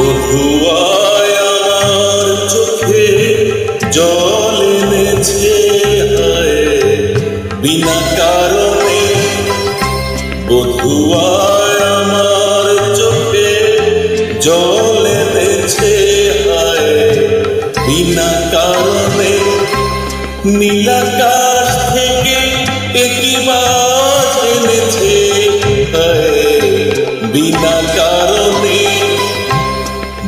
বধুয়ায় আমার চোখে জল এনেছে হায় বিনা কারণে। বধুয়ায় আমার চোখে জল এনেছে হায় বিনা কারণে। নীলাকাশ থেকে একই মাছ এনেছে হায় বিনা কারণে।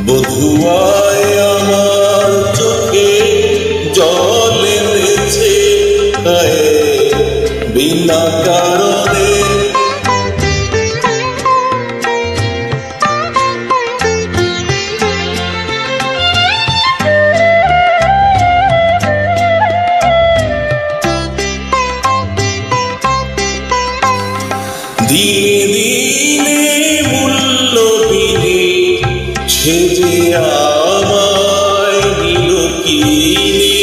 বধুয়ায় আমার চোখে জল এনেছে হায় বিনা কারণে। দিনে দিনে মূল্য বিনে সে যে আমায় নিল কিনে।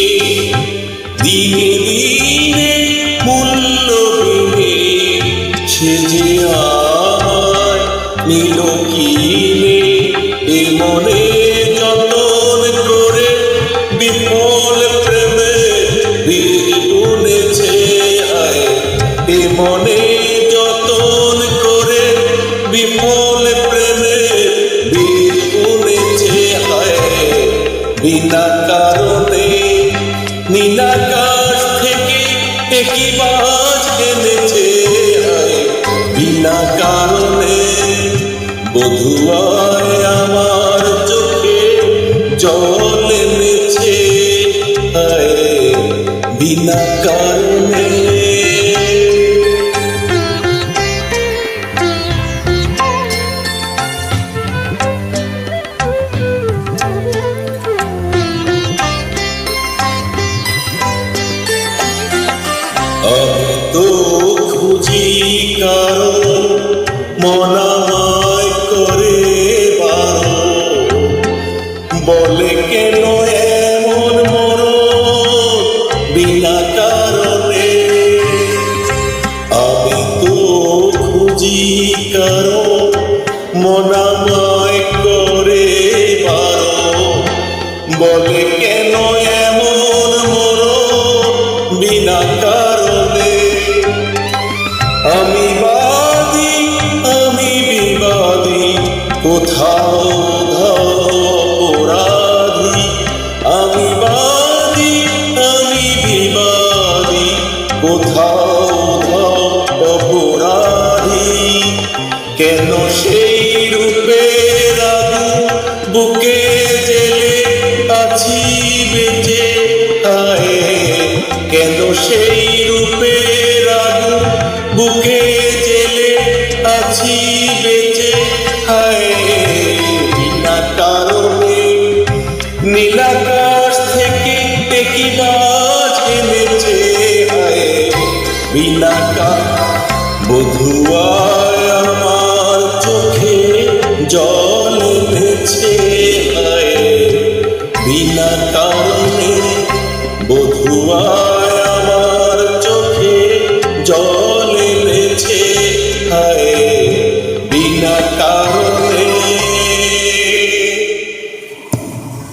দিনে দিনে মূল্য বিনে সে যে আমায় নিল কিনে। এ মনে যতন করে বিফল প্রেমে বীজ বুনেছে হায়। এ মনে যতন করে বিফল প্রেমে বীজ বুনেছে হায় বিনা কারণে। নীলাকাশ থেকে একই মাছ এনেছে হায় বিনা কারণে। বধুয়ায় আমার চোখে জল এনেছে হায় বিনা কারণে। আমি তো খুঁজি কারো মন আমায় করে বারো। বলে কেন এমন মরণ বিনা কারণে। আমি তো খুঁজি কারো মন আমায় করে বারো। বলে কেন এমন মরণ বিনা কারণে। আমি বাদী আমি বিবাদী কোথাও অপরাধী। আমি বাদী আমি বিবাদী কোথাও অপরাধী। কেন সেই রূপের আগুন বুকে জেলে আছি বেঁচে হায়। কেন সেই রূপের আগুন বুকে জেলে আছি বেঁচে হায়